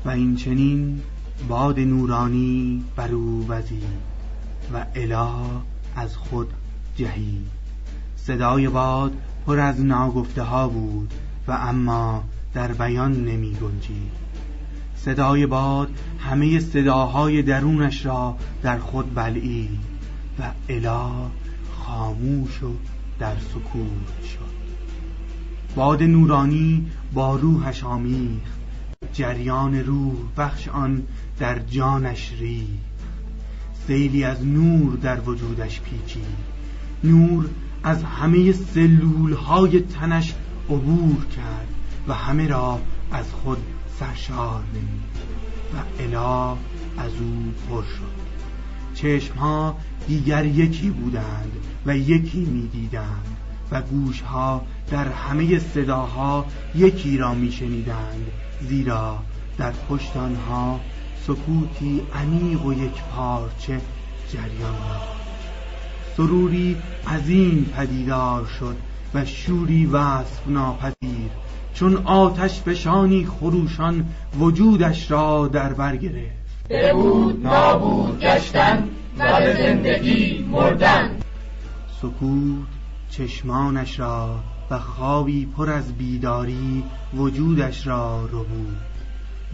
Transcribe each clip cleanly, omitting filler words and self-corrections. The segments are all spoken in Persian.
و این چنین باد نورانی بر او وزید و اله از خود جهید. صدای باد پر از ناگفته ها بود و اما در بیان نمی گنجید. صدای باد همه صداهای درونش را در خود بلعید و اله خاموش و در سکوت شد. باد نورانی با روحش آمیخت، جریان روح بخش آن در جانش ریخت. سیلی از نور در وجودش پیچید. نور از همه سلولهای تنش عبور کرد و همه را از خود سرشار نمود و اله از او پر شد. چشمها دیگر یکی بودند و یکی می‌دیدند و گوشها در همه صداها یکی را می‌شنیدند، زیرا در پشت آنها سکوتی عمیق و یک پارچه جریان داشت. سروری عظیم پدیدار شد و شوری وصف ناپذیر چون آتش فشانی خروشان وجودش را در بر گرفت. ببود نابود گشتن و به زندگی مردن. سکوت چشمانش را و خوابی پر از بیداری وجودش را ربود.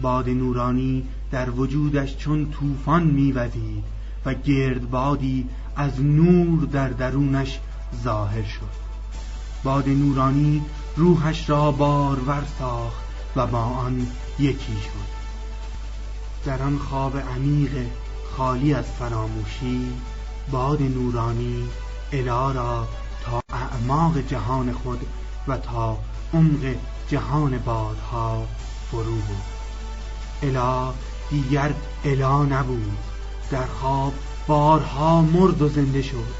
باد نورانی در وجودش چون طوفان می‌وزید و گردبادی از نور در درونش ظاهر شد. باد نورانی روحش را بارور ساخت و با آن یکی شد. در آن خواب عمیق خالی از فراموشی، باد نورانی اله را تا اعماق جهان خود و تا عمق جهان بادها فرو برد. اله دیگر اله نبود. در خواب بارها مرد و زنده شد.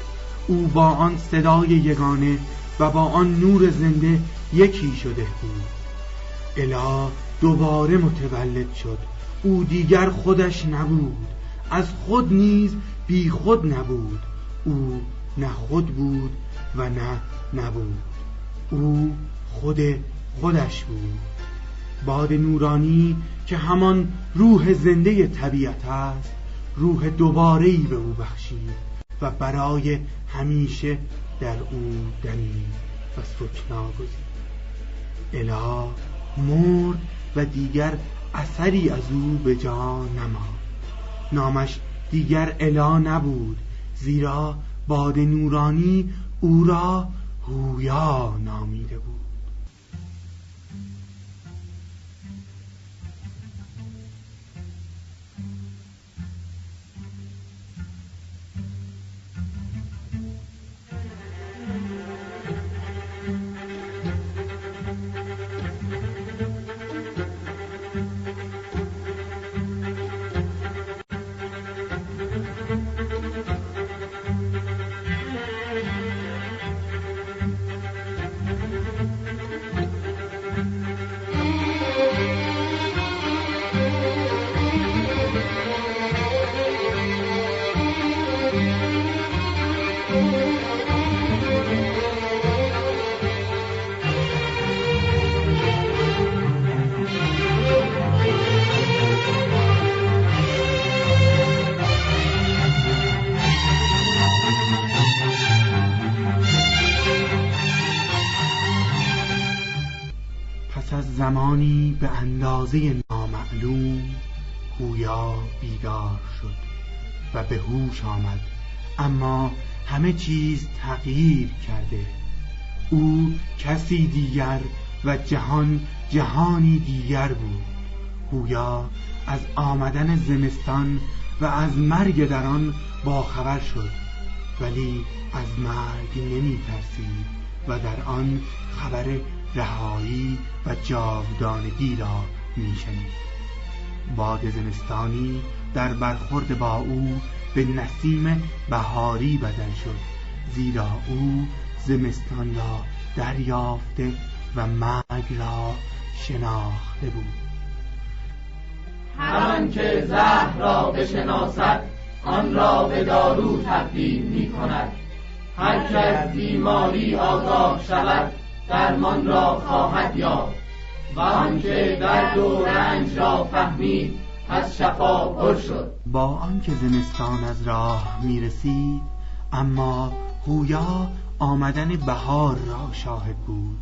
او با آن صدای یگانه و با آن نور زنده یکی شده بود. اله دوباره متولد شد. او دیگر خودش نبود، از خود نیز بی خود نبود. او نه خود بود و نه نبود. او خودش بود. باد نورانی که همان روح زنده طبیعت است، روح دوباره‌ای به او بخشید و برای همیشه در او دمید و سکنا گزید. اله مرد و دیگر اثری از او به جا نماند. نامش دیگر اله نبود، زیرا باد نورانی او را هویا نامیده بود. زمانی به اندازه نامعلوم گویا بیدار شد و به هوش آمد، اما همه چیز تغییر کرده. او کسی دیگر و جهان جهانی دیگر بود. گویا از آمدن زمستان و از مرگ در آن باخبر شد، ولی از مرگ نمی ترسید و در آن خبر رهایی و جاودانگی را میشنید. باد زمستانی در برخورد با او به نسیم بهاری بدل شد، زیرا او زمستان را دریافته و مرگ را شناخته بود. هر آن که زهر را بشناسد آن را به دارو تبدیل می کند. هر که از بیماری آگاه شود درمان را خواهد یافت. و آنکه درد و رنج را فهمید از شفا پر شد. با آنکه زمستان از راه میرسید، اما گویا آمدن بهار را شاهد بود.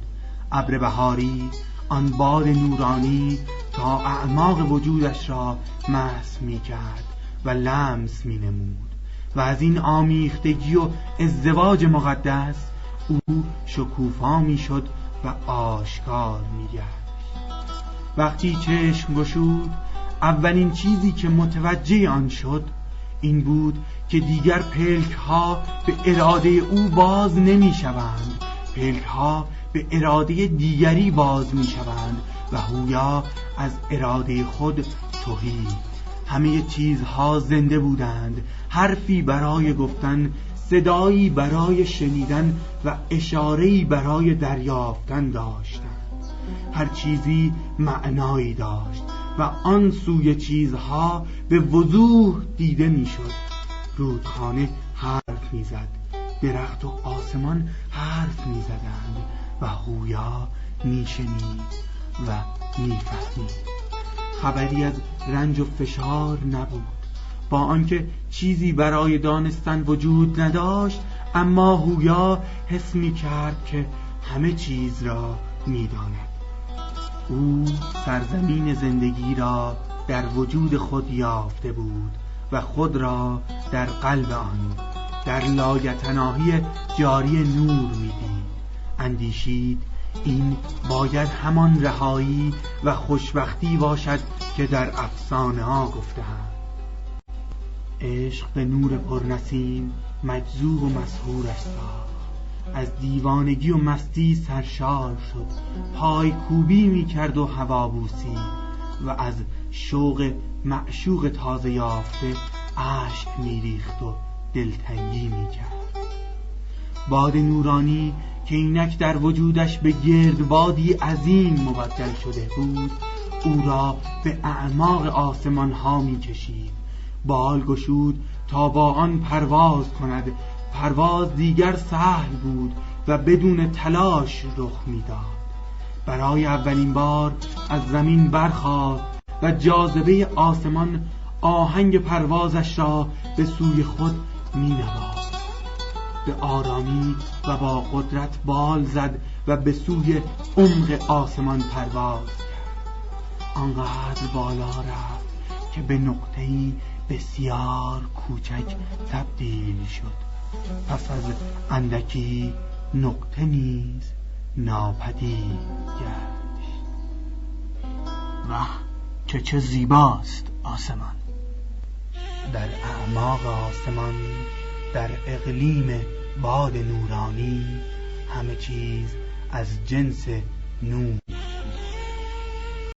ابر بهاری آن باد نورانی تا اعماق وجودش را مس می‌کرد و لمس می‌نمود و از این آمیختگی و ازدواج مقدس او شکوفا می‌شد و آشکار می‌گشت. وقتی چشم گشود، اولین چیزی که متوجه آن شد این بود که دیگر پلک‌ها به اراده او باز نمی‌شوند. پلک‌ها به اراده دیگری باز می‌شوند و هویا از اراده خود تهی. همه چیزها زنده بودند، حرفی برای گفتن، صدایی برای شنیدن و اشاره‌ای برای دریافتن داشتند. هر چیزی معنایی داشت و آن سوی چیزها به وضوح دیده میشد. رودخانه حرف میزد، درخت و آسمان حرف میزدند و هویا میشنید و میفهمید. خبری از رنج و فشار نبود. با آنکه چیزی برای دانستن وجود نداشت، اما هویا حس میکرد که همه چیز را میداند. او سرزمین زندگی را در وجود خود یافته بود و خود را در قلب آن، در لایتناهی جاری نور میدید. اندیشید این باید همان رهایی و خوشبختی باشد که در افسانه ها گفته‌اند. عشق به نور پرنسیم مجذوب و مسحورش ساخت. از دیوانگی و مستی سرشار شد، پای کوبی می کرد و هوابوسی و از شوق معشوق تازه یافته اشک می ریخت و دلتنگی می کرد. باد نورانی که اینک در وجودش به گردبادی عظیم مبدل شده بود، او را به اعماق آسمان ها می کشید. بال گشود تا با آن پرواز کند. پرواز دیگر سهل بود و بدون تلاش رخ میداد. برای اولین بار از زمین برخاست و جاذبه آسمان آهنگ پروازش را به سوی خود مینواخت. به آرامی و با قدرت بال زد و به سوی عمق آسمان پرواز کرد. آنقدر بالا رفت که به نقطه‌ای بسیار کوچک تبدیل شد. پس از اندکی نقطه نیز ناپدید گشت. واه، چه زیباست آسمان! در اعماق آسمان، در اقلیم باد نورانی، همه چیز از جنس نور